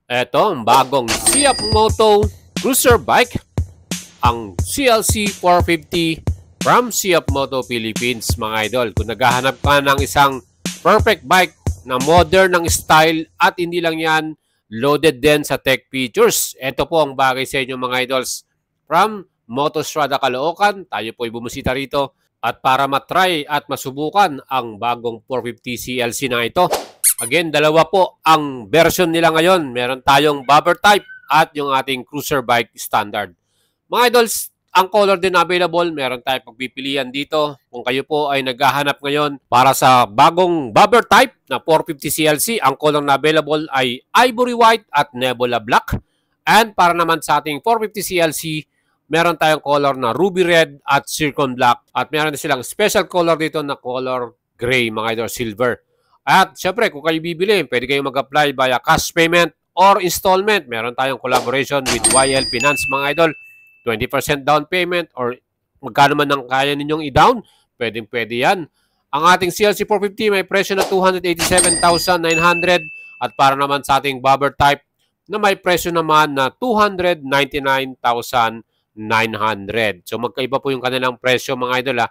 Eto ang bagong Siap Moto Cruiser Bike, ang CLC 450 from Siap Moto Philippines, mga idol. Kung naghahanap ka ng isang perfect bike na modern ng style at hindi lang yan, loaded din sa tech features, ito po ang bagay sa inyo, mga idols. From Motostrada Caloocan, tayo po ay bumusita rito at para matry at masubukan ang bagong 450 CLC na ito. Again, dalawa po ang version nila ngayon. Meron tayong bobber type at yung ating cruiser bike standard. Mga idols, ang color din available. Meron tayong pagpipilian dito. Kung kayo po ay naghahanap ngayon para sa bagong bobber type na 450 CLC, ang color na available ay ivory white at nebula black. And para naman sa ating 450 CLC, meron tayong color na ruby red at zircon black. At meron din silang special color dito na color gray, mga idol, silver. At syempre, kung kayo bibili, pwede kayong mag-apply via cash payment or installment. Meron tayong collaboration with YL Finance, mga idol. 20% down payment or magkano man ang kaya ninyong i-down, pwede yan. Ang ating CLC 450 may presyo na 287,900 at para naman sa ating bobber type na may presyo naman na 299,900. So magkaiba po yung kanilang presyo, mga idol.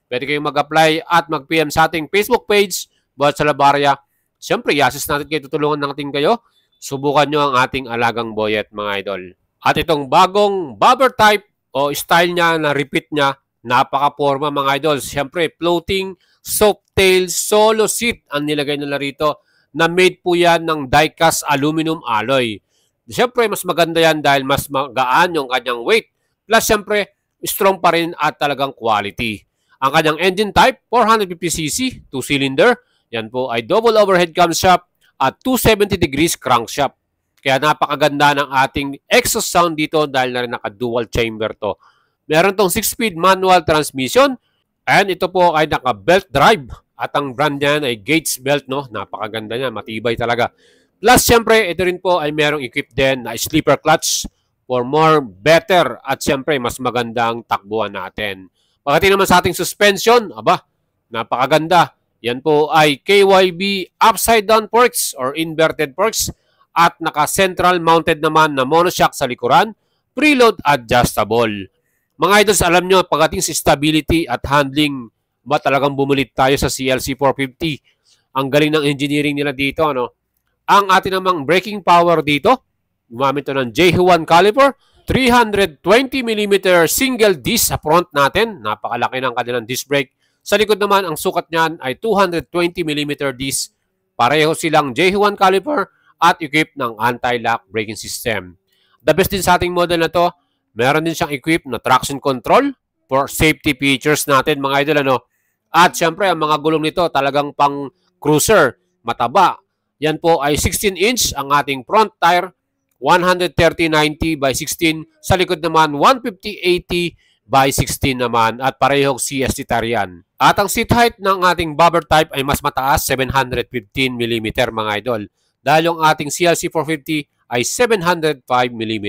Pwede kayong mag-apply at mag-PM sa ating Facebook page, Boyet Salabarria. Siyempre, i-assist natin kayo, tutulungan natin kayo. Subukan nyo ang ating alagang Boyet, mga idol. At itong bagong bobber type o style niya na repeat niya, napaka-forma, mga idol. Siyempre, floating, soft tail, solo seat ang nilagay nila rito na made po yan ng die-cast aluminum alloy. Siyempre, mas maganda yan dahil mas magaan yung kanyang weight. Plus, siyempre, strong pa rin at talagang quality. Ang kanyang engine type, 450cc, 2-cylinder. Yan po ay double overhead camshaft at 270 degrees crankshaft. Kaya napakaganda ng ating exhaust sound dito dahil na rin naka-dual chamber to. Meron tong 6-speed manual transmission and ito po ay naka-belt drive at ang brand niyan ay Gates belt, no? Napakaganda niya, matibay talaga. Plus, syempre, ito rin po ay merong equipped din na sleeper clutch for more better at syempre, mas magandang takbuhan natin. Pagdating naman sa ating suspension, aba, napakaganda. Yan po ay KYB upside down forks or inverted forks at naka-central mounted naman na monoshock sa likuran, preload adjustable. Mga idols, alam nyo, pagdating sa stability at handling, ba talagang bumulit tayo sa CLC 450? Ang galing ng engineering nila dito, ano? Ang atin namang braking power dito, gumamit ito ng J1 caliper, 320mm single disc sa front natin. Napakalaki ng kanilang disc brake. Sa likod naman, ang sukat niyan ay 220mm disc. Pareho silang J1 caliper at equipped ng anti-lock braking system. The best din sa ating model na to, meron din siyang equipped na traction control for safety features natin, mga idol, ano? At syempre, ang mga gulong nito talagang pang cruiser, mataba. Yan po ay 16-inch ang ating front tire, 130/90 by 16. Sa likod naman, 150/80 by 16 naman at parehong CST tire yan. At ang seat height ng ating bobber type ay mas mataas, 715mm, mga idol. Dahil yung ating CLC 450 ay 705mm.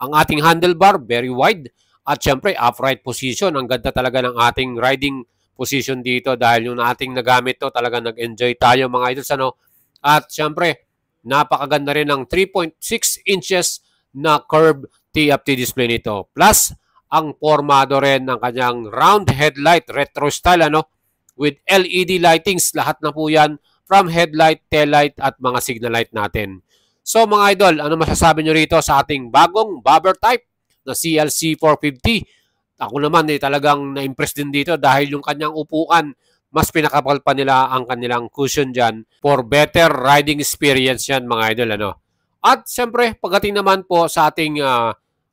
Ang ating handlebar, very wide. At syempre, upright position. Ang ganda talaga ng ating riding position dito dahil yung ating nagamit to, talaga nag-enjoy tayo, mga idols, ano? At syempre, napakaganda rin ng 3.6 inches na curved TFT display nito. Plus, ang formado rin ng kanyang round headlight, retro style, ano? With LED lightings, lahat na po yan from headlight, taillight at mga signal light natin. So mga idol, ano masasabi nyo rito sa ating bagong bobber type na CLC 450? Ako naman talagang na-impress din dito dahil yung kanyang upuan, mas pinakapal pa nila ang kanilang cushion dyan for better riding experience yan, mga idol, ano? At siyempre, pagdating naman po sa ating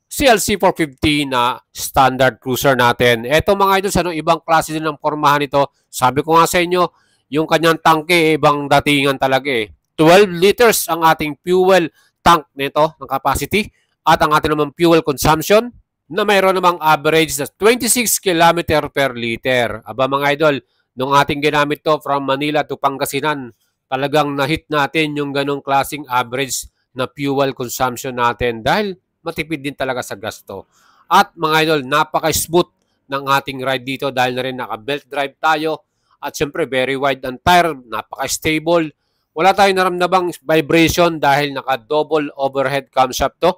CLC 450 na standard cruiser natin. Eto, mga idol, ano, ibang klase din ng formahan nito. Sabi ko nga sa inyo, yung kanyang tangke, ibang datingan talaga eh. 12 liters ang ating fuel tank nito ng capacity at ang ating naman fuel consumption na mayroon namang average na 26 km per liter. Aba, mga idol, nung ating ginamit to from Manila to Pangasinan, talagang na-hit natin yung ganong klaseng average na fuel consumption natin dahil matipid din talaga sa gasto. At mga idol, napaka-smooth ng ating ride dito dahil na rin naka-belt drive tayo. At syempre, very wide ang tire, napaka-stable. Wala tayong naramdamang vibration dahil naka-double overhead camshaft to.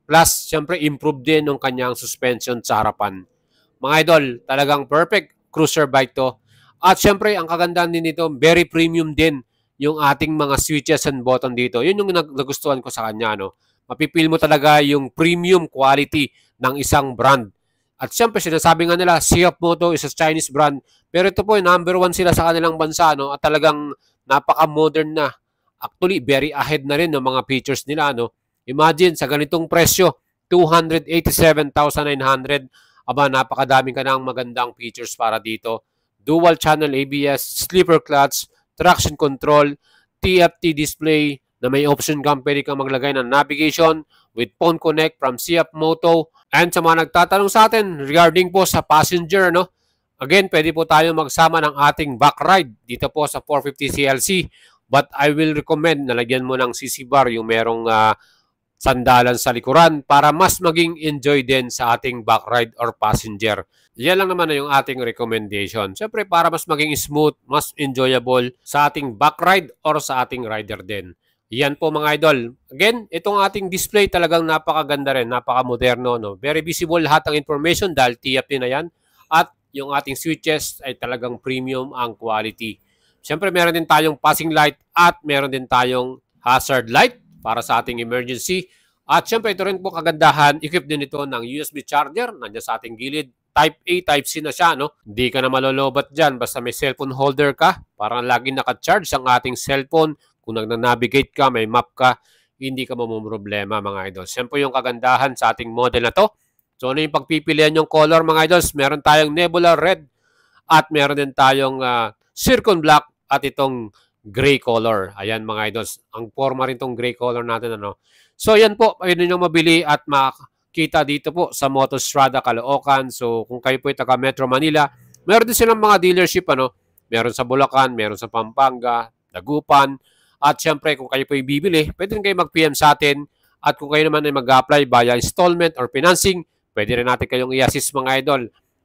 Plus, syempre, improve din yung kanyang suspension sa harapan. Mga idol, talagang perfect cruiser bike to. At syempre, ang kagandahan din nito, very premium din yung ating mga switches and button dito. Yun yung nagustuhan ko sa kanya. No? Mapipil mo talaga yung premium quality ng isang brand. At syempre, sinasabi nga nila, CF Moto is a Chinese brand. Pero ito po, number 1 sila sa kanilang bansa. No? At talagang napaka-modern na. Actually, very ahead na rin ng mga features nila. No? Imagine, sa ganitong presyo, 287,900. Aba, napakadaming ka ng magandang features para dito. Dual channel ABS, sleeper clutch, traction control, TFT display na may option kang pwede kang maglagay ng navigation with phone connect from CF Moto. And sa mga nagtatanong sa atin regarding po sa passenger, no? Again, pwede po tayo magsama ng ating back ride dito po sa 450 CLC. But I will recommend na lagyan mo ng CC bar yung merong sandalan sa likuran para mas maging enjoy din sa ating back ride or passenger. Yan lang naman na yung ating recommendation. Siyempre para mas maging smooth, mas enjoyable sa ating back ride or sa ating rider din. Yan po mga idol. Again, itong ating display talagang napakaganda rin, napakamoderno. No? Very visible lahat ng information dahil TFT na yan. At yung ating switches ay talagang premium ang quality. Siyempre meron din tayong passing light at meron din tayong hazard light para sa ating emergency. At syempre, ito rin po kagandahan, equip din ito ng USB charger, nandiyan sa ating gilid. Type A, Type C na siya, no? Hindi ka na malolobat dyan, basta may cellphone holder ka, para laging naka-charge ang ating cellphone. Kung nag-navigate ka, may map ka, hindi ka mamumroblema, mga idol. Siyempre yung kagandahan sa ating model na to. So, ano yung pagpipilian yung color, mga idols? Meron tayong Nebula Red at meron din tayong Zircon Black at itong gray color. Ayan mga idols. Ang forma rin tong gray color natin. Ano? So yan po, pwede nyo mabili at makita dito po sa Motostrada Caloocan. So kung kayo po ay taga Metro Manila, meron din silang mga dealership. Ano? Meron sa Bulacan, meron sa Pampanga, Dagupan. At syempre kung kayo po ay bibili, pwede rin kayo mag-PM sa atin. At kung kayo naman ay mag-apply via installment or financing, pwede rin natin kayong i-assist mga idol.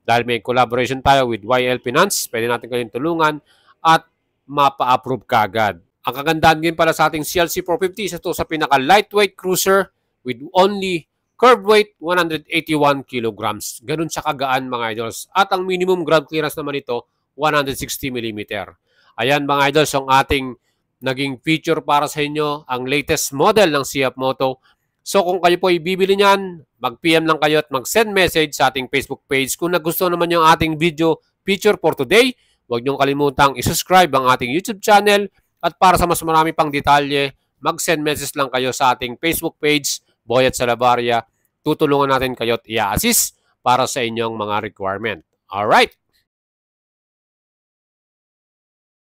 Dahil may collaboration tayo with YL Finance, pwede natin kayong tulungan at mapa-approve kagad. Ang kagandahan din pala sa ating CLC 450 isa to sa pinaka-lightweight cruiser with only curb weight 181 kilograms. Ganun siya kagaan mga idols. At ang minimum ground clearance naman ito 160 mm. Ayan mga idols, ang ating naging feature para sa inyo, ang latest model ng CF Moto. So kung kayo po ibibili niyan, mag-PM lang kayo at mag-send message sa ating Facebook page. Kung nagustuhan naman yung ating video feature for today, huwag niyong kalimutang i-subscribe ang ating YouTube channel at para sa mas marami pang detalye, mag-send message lang kayo sa ating Facebook page, Boyet Salabarria. Tutulungan natin kayo at i-assist para sa inyong mga requirement. Alright!